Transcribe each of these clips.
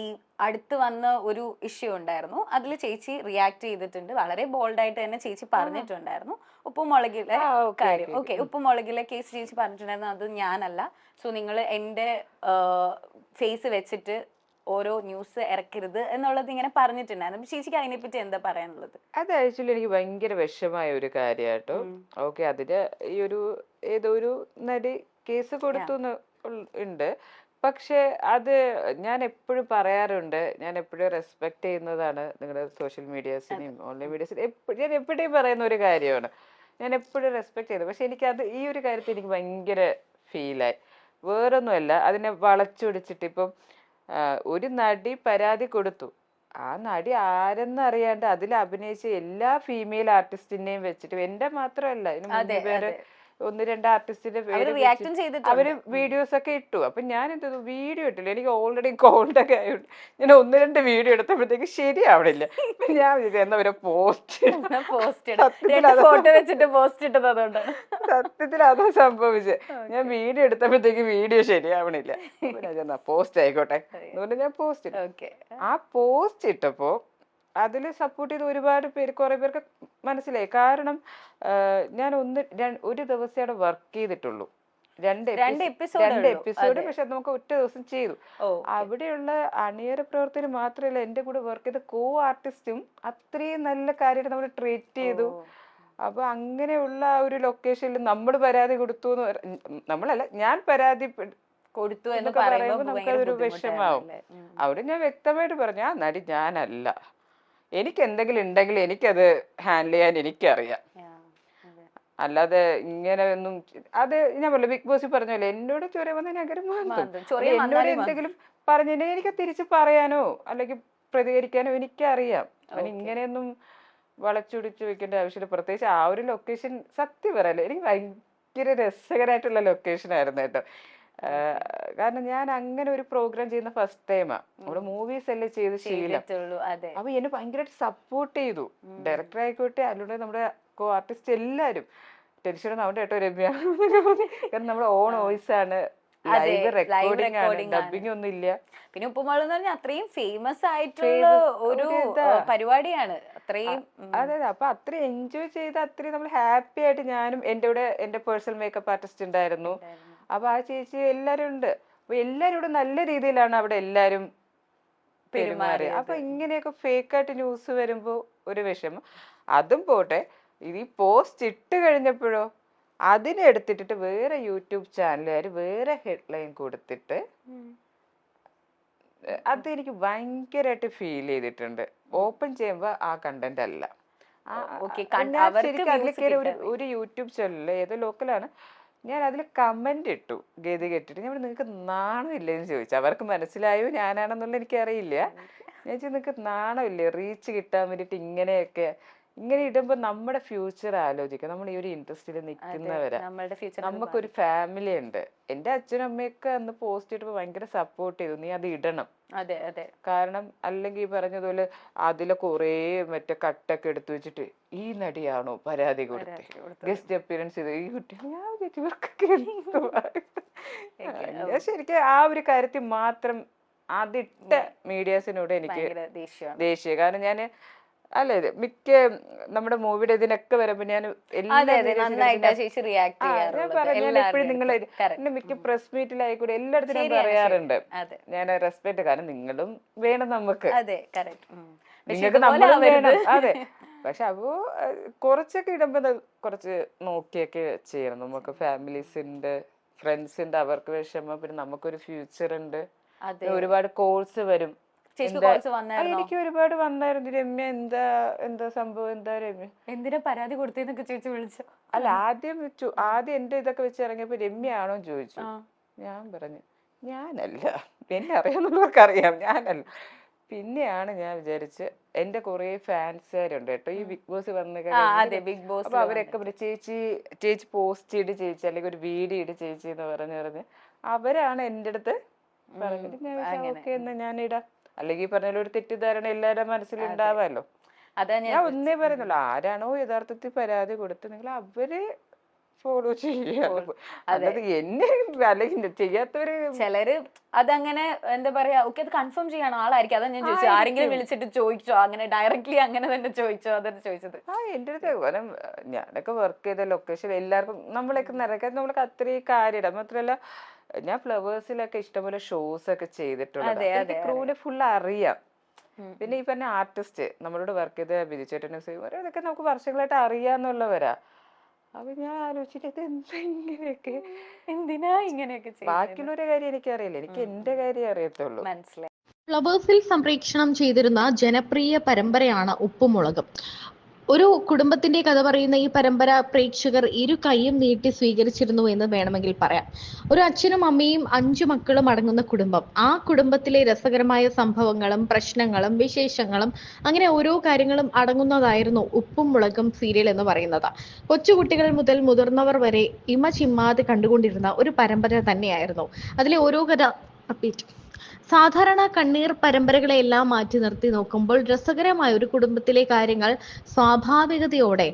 ഈ അടുത്ത് വന്ന ഒരു ഇഷ്യൂ ഉണ്ടായിരുന്നു. അതിൽ ചേച്ചി റിയാക്ട് ചെയ്തിട്ടുണ്ട്. വളരെ ബോൾഡായിട്ട് തന്നെ ചേച്ചി പറഞ്ഞിട്ടുണ്ടായിരുന്നു. ഉപ്പുമുളകിലെ കാര്യം. ഓക്കെ, ഉപ്പുമുളകിലെ കേസ് ചേച്ചി പറഞ്ഞിട്ടുണ്ടായിരുന്നു അത് ഞാനല്ല. സോ നിങ്ങൾ എൻ്റെ ഫേസ് വെച്ചിട്ട് ഓരോ ന്യൂസ് ഇറക്കരുത് എന്നുള്ളത് ഇങ്ങനെ പറഞ്ഞിട്ടുണ്ടായിരുന്നു. ചേച്ചിക്ക് അതിനെപ്പറ്റി എന്താ പറയാനുള്ളത്? അത് ആക്ച്വലി എനിക്ക് ഭയങ്കര വിഷമായ ഒരു കാര്യമാട്ടോ. ഓക്കെ, അതിന് ഈ ഒരു ഏതോ ഒരു നടി കേസ് കൊടുത്തു ഉണ്ട്. പക്ഷെ അത് ഞാൻ എപ്പോഴും പറയാറുണ്ട്, ഞാൻ എപ്പോഴും റെസ്പെക്ട് ചെയ്യുന്നതാണ് നിങ്ങളുടെ സോഷ്യൽ മീഡിയാസിനെയും ഓൺലൈൻ മീഡിയാസിനെയും. ഞാൻ എപ്പോഴും പറയുന്ന ഒരു കാര്യമാണ്, ഞാൻ എപ്പോഴും റെസ്പെക്ട് ചെയ്തത്. പക്ഷെ എനിക്കത് ഈ ഒരു കാര്യത്തിൽ എനിക്ക് ഭയങ്കര ഫീലായി. വേറൊന്നുമല്ല, അതിനെ വളച്ചൊടിച്ചിട്ട് ഇപ്പം ഒരു നടി പരാതി കൊടുത്തു. ആ നടി ആരെന്നറിയാണ്ട് അതിൽ അഭിനയിച്ച എല്ലാ ഫീമെയിൽ ആർട്ടിസ്റ്റിനെയും വെച്ചിട്ട്, എന്റെ മാത്രമല്ല, ഇതിന് 3 പേര് 1-2 ആർട്ടിസ്റ്റിന്റെ പേര് അവര് വീഡിയോസ് ഒക്കെ ഇട്ടു. അപ്പൊ ഞാൻ എന്ത് വീഡിയോ ഇട്ടില്ല, എനിക്ക് ഓൾറെഡി കോൾഡൊക്കെ ആയിട്ട് ഞാൻ 1-2 വീഡിയോ എടുത്തപ്പോഴത്തേക്ക് ശരിയാവണില്ല. ഞാൻ എന്നവരെ സത്യത്തിൽ അതാ സംഭവിച്ചത്. ഞാൻ വീഡിയോ എടുത്തപ്പോഴത്തേക്ക് വീഡിയോ ശരിയാവണില്ല. പോസ്റ്റ് ആയിക്കോട്ടെ അതുകൊണ്ട് ഞാൻ പോസ്റ്റ് ഇട്ടു. ആ പോസ്റ്റ് ഇട്ടപ്പോ അതിൽ സപ്പോർട്ട് ചെയ്ത് ഒരുപാട് പേര്, കുറെ പേർക്ക് മനസ്സിലായി. കാരണം ഞാൻ ഒരു ദിവസം അവിടെ വർക്ക് ചെയ്തിട്ടുള്ളൂ, 2 എപ്പിസോഡ്. പക്ഷെ നമുക്ക് ഒറ്റ ദിവസം ചെയ്തു. അവിടെയുള്ള അണിയറ പ്രവർത്തകർ മാത്രമല്ല, എന്റെ കൂടെ വർക്ക് ചെയ്ത കോ ആർട്ടിസ്റ്റും അത്രയും നല്ല കാര്യമായിട്ട് നമ്മൾ ട്രീറ്റ് ചെയ്തു. അപ്പൊ അങ്ങനെയുള്ള ഒരു ലൊക്കേഷനിൽ നമ്മൾ പരാതി കൊടുത്തു നമ്മളല്ല, ഞാൻ പരാതി കൊടുത്തു എന്ന് പറയുമ്പോൾ നമുക്കതൊരു വിഷമാവും. അവിടെ ഞാൻ വ്യക്തമായിട്ട് പറഞ്ഞു, ആ നടി ഞാനല്ല, എനിക്ക് എന്തെങ്കിലും ഉണ്ടെങ്കിൽ എനിക്കത് ഹാൻഡിൽ ചെയ്യാൻ എനിക്കറിയാം. അല്ലാതെ ഇങ്ങനെ ഒന്നും, അത് ഞാൻ പറഞ്ഞു ബിഗ് ബോസിൽ പറഞ്ഞല്ലേ, എന്നോട് ചൊര വന്ന നഗരം എന്നോട് എന്തെങ്കിലും പറഞ്ഞിട്ടുണ്ടെങ്കിൽ എനിക്ക് തിരിച്ച് പറയാനോ അല്ലെങ്കിൽ പ്രതികരിക്കാനോ എനിക്കറിയാം. അവന് ഇങ്ങനെയൊന്നും വളച്ചൊടിച്ച് വെക്കേണ്ട ആവശ്യമില്ല. പ്രത്യേകിച്ച് ആ ഒരു ലൊക്കേഷൻ സത്യം പറയല്ലേ, എനിക്ക് ഭയങ്കര രസകരമായിട്ടുള്ള ലൊക്കേഷൻ ആയിരുന്നു കേട്ടോ. കാരണം ഞാൻ അങ്ങനെ ഒരു പ്രോഗ്രാം ചെയ്യുന്ന ഫസ്റ്റ് ടൈമാ. നമ്മുടെ മൂവീസ് അല്ലേ ചെയ്ത് ശീലം. അപ്പൊ എന്നെ ഭയങ്കരമായിട്ട് സപ്പോർട്ട് ചെയ്തു. ഡയറക്ടർ ആയിക്കോട്ടെ, അതിലൂടെ നമ്മുടെ കോ ആർട്ടിസ്റ്റ് എല്ലാരും. ടെൻഷൻ നമ്മുടെ കേട്ടോ രമ്യ, കാരണം നമ്മുടെ ഓൺ വോയിസ് ആണ്, ലൈവ് റെക്കോർഡിംഗ് ആണ്, ഡബിങ് ഒന്നും ഇല്ല. പിന്നെ ഉപ്പുമുളക് എന്ന് പറഞ്ഞാൽ അത്രയും ഫേമസ് ആയിട്ടുള്ള ഒരു പരിപാടിയാണ്. അതെ, അപ്പൊ അത്രയും എൻജോയ് ചെയ്ത് അത്രയും നമ്മൾ ഹാപ്പി ആയിട്ട്, ഞാനും എന്റെ കൂടെ എന്റെ പേഴ്സണൽ മേക്കപ്പ് ആർട്ടിസ്റ്റ് ഉണ്ടായിരുന്നു. അപ്പൊ ആ ചേച്ചി എല്ലാരും ഉണ്ട്. അപ്പൊ എല്ലാരും കൂടെ നല്ല രീതിയിലാണ് അവിടെ എല്ലാരും പെരുമാറിയത്. അപ്പൊ ഇങ്ങനെയൊക്കെ ഫേക്കായിട്ട് ന്യൂസ് വരുമ്പോ ഒരു വിഷമം. അതും പോട്ടെ, ഇത് ഈ പോസ്റ്റ് ഇട്ട് കഴിഞ്ഞപ്പോഴോ അതിനെടുത്തിട്ടിട്ട് വേറെ യൂട്യൂബ് ചാനലുകാർ വേറെ ഹെഡ്ലൈൻ കൊടുത്തിട്ട്, അതെനിക്ക് ഭയങ്കരമായിട്ട് ഫീൽ ചെയ്തിട്ടുണ്ട്. ഓപ്പൺ ചെയ്യുമ്പോ ആ കണ്ടന്റ് അല്ല. ഒരു യൂട്യൂബ് ചാനലില് ഏതോ ലോക്കലാണ്, ഞാൻ അതിൽ കമന്റ് ഇട്ടു ഗതി കെട്ടിട്ട്. ഞാൻ നിങ്ങൾക്ക് നാണമില്ലേന്ന് ചോദിച്ചു. അവർക്ക് മനസ്സിലായോ ഞാനാണെന്നുള്ള എനിക്കറിയില്ല. ഞാൻ ചോദിച്ചു, നിങ്ങൾക്ക് നാണമില്ലേ റീച്ച് കിട്ടാൻ വേണ്ടിട്ട് ഇങ്ങനെയൊക്കെ? ഇങ്ങനെ ഇടുമ്പോ നമ്മുടെ ഫ്യൂച്ചർ ആലോചിക്കാം. നമ്മൾ ഈ ഒരു ഇൻഡസ്ട്രിയിൽ നിൽക്കുന്നവരാ, നമുക്കൊരു ഫാമിലി ഉണ്ട്. എന്റെ അച്ഛനും അമ്മയൊക്കെ അന്ന് പോസ്റ്റ് ഇട്ടപ്പോ ഭയങ്കര സപ്പോർട്ട് ചെയ്തു, നീ അത് ഇടണം. കാരണം അല്ലെങ്കിൽ പറഞ്ഞതുപോലെ അതിലെ കുറേ മറ്റേ കട്ടൊക്കെ എടുത്തു വെച്ചിട്ട് ഈ നടിയാണോ പരാതി കൊടുത്തത്, ഗസ്റ്റ് അപ്പിയറൻസ് ചെയ്ത് ഈ കുട്ടി, ഞാൻ ശരിക്കും ആ ഒരു കാര്യത്തിൽ മാത്രം അതിട്ട മീഡിയാസിനോട് എനിക്ക് ദേഷ്യം. കാരണം ഞാൻ മിക്ക നമ്മുടെ മൂവിയുടെ ഇതിനൊക്കെ വരുമ്പോ ഞാൻ എപ്പോഴും നിങ്ങളെ മിക്ക പ്രസ് മീറ്റിലായിക്കൂടെ എല്ലായിടത്തും ഞാൻ പറയാറുണ്ട്, ഞാൻ റെസ്പെക്ട്. കാരണം നിങ്ങളും വേണം നമുക്ക്, നിങ്ങൾക്ക് നമ്മളും വേണം. അതെ, പക്ഷെ അപ്പോ കുറച്ചൊക്കെ ഇടുമ്പോ കുറച്ച് നോക്കിയൊക്കെ ചെയ്യണം. നമുക്ക് ഫാമിലീസിന്റെ ഫ്രണ്ട്സിന്റെ അവർക്ക് വിഷമം, പിന്നെ നമുക്കൊരു ഫ്യൂച്ചർ ഉണ്ട്, ഒരുപാട് കോൾസ് വരും. എനിക്ക് ഒരുപാട് വന്നായിരുന്നു, രമ്യ എന്താ എന്താ സംഭവം, എന്താ രമ്യ എന്തിനാ പരാതി കൊടുത്തേന്നൊക്കെ ചോദിച്ചു വിളിച്ചു. അല്ല, ആദ്യം എന്റെ ഇതൊക്കെ വെച്ച് ഇറങ്ങിയപ്പോ രമ്യ ആണോ ചോദിച്ചു. ഞാൻ പറഞ്ഞു ഞാനല്ല, എന്നെ അറിയാവുന്നവർക്ക് അറിയാം, ഞാനല്ല. പിന്നെയാണ് ഞാൻ വിചാരിച്ച്, എന്റെ കുറെ ഫാൻസുകാരുണ്ട് കേട്ടോ ഈ ബിഗ് ബോസ് വന്ന് കഴിഞ്ഞു. അപ്പൊ അവരൊക്കെ ചേച്ചി പോസ്റ്റ് ഇട് ചേച്ചി, അല്ലെങ്കിൽ ഒരു വീഡിയോ ഇട് ചേച്ചി എന്ന് പറഞ്ഞ് അവരാണ് എന്റെ അടുത്ത് പറഞ്ഞിട്ട് ഞാൻ ഓക്കെ എന്നാ ഞാനിടാം. അല്ലെങ്കിൽ പറഞ്ഞാലും ഒരു തെറ്റിദ്ധാരണ എല്ലാവരുടെ മനസ്സിലുണ്ടാവാമല്ലോ. ഞാൻ ഒന്നേ പറയുന്നുള്ളൂ, ആരാണോ യഥാർത്ഥത്തിൽ പരാതി കൊടുത്ത് നിങ്ങൾ അവര് ഫോളോ ചെയ്യുക. അതായത് എന്നെ അല്ലെങ്കിൽ ചെയ്യാത്തവര് ചിലര് അതങ്ങനെ എന്താ പറയാ, ഓക്കെ അത് കൺഫേം ചെയ്യണം ആളായിരിക്കും. അതാ ഞാൻ ചോദിച്ചത്, ആരെങ്കിലും വിളിച്ചിട്ട് ചോദിച്ചോ അങ്ങനെ ഡയറക്ട്ലി അങ്ങനെ തന്നെ ചോദിച്ചോ? അതാണ് ചോദിച്ചത്. എൻ്റെ അടുത്ത് കാരണം ഞാനൊക്കെ വർക്ക് ചെയ്ത ലൊക്കേഷൻ എല്ലാവർക്കും നമ്മളൊക്കെ നിറയ്ക്കാൻ നമ്മൾക്ക് അത്രയും കാര്യമില്ല. മാത്രമല്ല ഞാൻ ഫ്ലവേഴ്സിലൊക്കെ ഇഷ്ടംപോലെ ഷോസ് ഒക്കെ ചെയ്തിട്ടുള്ളത്. എനിക്ക് ക്രൂവിനെ ഫുൾ അറിയാം. പിന്നെ ഈ പറഞ്ഞ ആർട്ടിസ്റ്റ് നമ്മളോട് വർക്ക് ചെയ്ത ബിജുചേട്ടനും ഇതൊക്കെ നമുക്ക് വർഷങ്ങളായിട്ട് അറിയാന്നുള്ളവരാ. അപ്പൊ ഞാൻ ആലോചിച്ചിട്ട് ഇത് എന്താ ഇങ്ങനെയൊക്കെ, എന്തിനാ ഇങ്ങനെയൊക്കെ ബാക്കിയുള്ളവരുടെ കാര്യം എനിക്കറിയില്ല, എനിക്ക് എന്റെ കാര്യം അറിയത്തുള്ളൂ. മനസ്സിലായി. ഫ്ലവേഴ്സിൽ സംപ്രേക്ഷണം ചെയ്തിരുന്ന ജനപ്രിയ പരമ്പരയാണ് ഉപ്പുമുളകും. ഒരു കുടുംബത്തിന്റെ കഥ പറയുന്ന ഈ പരമ്പര പ്രേക്ഷകർ ഇരു കൈയും നീട്ടി സ്വീകരിച്ചിരുന്നു എന്ന് വേണമെങ്കിൽ പറയാം. ഒരു അച്ഛനും അമ്മയും 5 മക്കളും അടങ്ങുന്ന കുടുംബം. ആ കുടുംബത്തിലെ രസകരമായ സംഭവങ്ങളും പ്രശ്നങ്ങളും വിശേഷങ്ങളും അങ്ങനെ ഓരോ കാര്യങ്ങളും അടങ്ങുന്നതായിരുന്നു ഉപ്പും മുളകും സീരിയൽ എന്ന് പറയുന്നത്. കൊച്ചുകുട്ടികൾ മുതൽ മുതിർന്നവർ വരെ ഇമ ചിമ്മാതെ കണ്ടുകൊണ്ടിരുന്ന ഒരു പരമ്പര തന്നെയായിരുന്നു. അതിലെ ഓരോ കഥ സാധാരണ കണ്ണീർ പരമ്പരകളെല്ലാം മാറ്റി നിർത്തി നോക്കുമ്പോൾ രസകരമായ ഒരു കുടുംബത്തിലെ കാര്യങ്ങൾ സ്വാഭാവികതയോടെ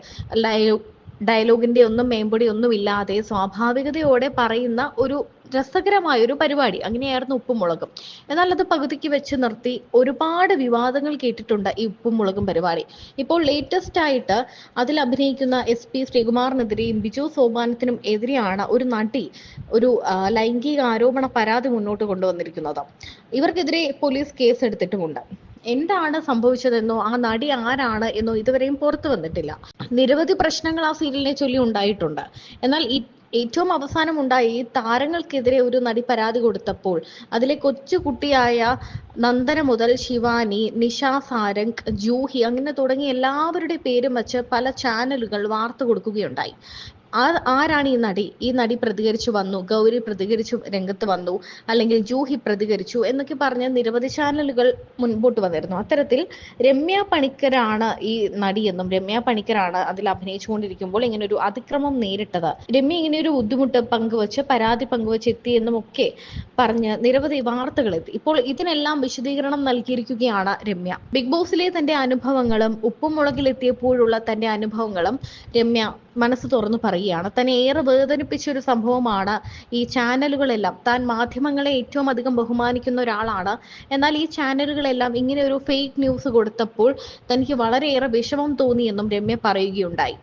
ഡയലോഗിന്റെ ഒന്നും മേമ്പൊടി ഒന്നും ഇല്ലാതെ സ്വാഭാവികതയോടെ പറയുന്ന ഒരു രസകരമായ ഒരു പരിപാടി. അങ്ങനെയായിരുന്നു ഉപ്പുമുളകും. എന്നാൽ അത് പകുതിക്ക് വെച്ച് നിർത്തി ഒരുപാട് വിവാദങ്ങൾ കേട്ടിട്ടുണ്ട് ഈ ഉപ്പുമുളകും പരിപാടി. ഇപ്പോൾ ലേറ്റസ്റ്റ് ആയിട്ട് അതിൽ അഭിനയിക്കുന്ന SP ശ്രീകുമാറിനെതിരെയും ബിജു സോപാനത്തിനും എതിരെയാണ് ഒരു നടി ഒരു ലൈംഗിക ആരോപണ പരാതി മുന്നോട്ട് കൊണ്ടുവന്നിരിക്കുന്നത്. ഇവർക്കെതിരെ പോലീസ് കേസ് എടുത്തിട്ടുമുണ്ട്. എന്താണ് സംഭവിച്ചതെന്നോ ആ നടി ആരാണ് എന്നോ ഇതുവരെയും പുറത്തു വന്നിട്ടില്ല. നിരവധി പ്രശ്നങ്ങൾ ആ സീരിയലിനെ ചൊല്ലി ഉണ്ടായിട്ടുണ്ട്. എന്നാൽ ഏറ്റവും അവസാനം ഉണ്ടായ ഈ താരങ്ങൾക്കെതിരെ ഒരു നടി പരാതി കൊടുത്തപ്പോൾ അതിലെ കൊച്ചുകുട്ടിയായ നന്ദന മുതൽ ശിവാനി, നിഷ സാരംഗ്, ജൂഹി അങ്ങനെ തുടങ്ങിയ എല്ലാവരുടെ പേരും വച്ച് പല ചാനലുകൾ വാർത്ത കൊടുക്കുകയുണ്ടായി. ആരാണ് ഈ നടി? ഈ നടി പ്രതികരിച്ചു വന്നു, ഗൗരി പ്രതികരിച്ചു രംഗത്ത് വന്നു, അല്ലെങ്കിൽ ജൂഹി പ്രതികരിച്ചു എന്നൊക്കെ പറഞ്ഞ് നിരവധി ചാനലുകൾ മുൻപോട്ട് വന്നിരുന്നു. അത്തരത്തിൽ രമ്യ പണിക്കരാണ് ഈ നടിയെന്നും രമ്യ പണിക്കരാണ് അതിൽ അഭിനയിച്ചുകൊണ്ടിരിക്കുമ്പോൾ ഇങ്ങനെ ഒരു അതിക്രമം നേരിട്ടത്, രമ്യ ഇങ്ങനെ ഒരു ബുദ്ധിമുട്ട് പങ്കുവച്ച് പരാതി പങ്കുവച്ച് എത്തിയെന്നും ഒക്കെ പറഞ്ഞ് നിരവധി വാർത്തകൾ എത്തി. ഇപ്പോൾ ഇതിനെല്ലാം വിശദീകരണം നൽകിയിരിക്കുകയാണ് രമ്യ. ബിഗ് ബോസിലെ തന്റെ അനുഭവങ്ങളും ഉപ്പുമുളകിലെത്തിയപ്പോഴുള്ള തന്റെ അനുഭവങ്ങളും രമ്യ മനസ്സ് തുറന്നു പറയുകയാണ്. തന്നെ ഏറെ വേദനിപ്പിച്ച ഒരു സംഭവമാണ് ഈ ചാനലുകളെല്ലാം. താൻ മാധ്യമങ്ങളെ ഏറ്റവും അധികം ബഹുമാനിക്കുന്ന ഒരാളാണ്. എന്നാൽ ഈ ചാനലുകളെല്ലാം ഇങ്ങനെ ഒരു ഫേക്ക് ന്യൂസ് കൊടുത്തപ്പോൾ തനിക്ക് വളരെയേറെ വിഷമം തോന്നിയെന്നും രമ്യ പറയുകയുണ്ടായി.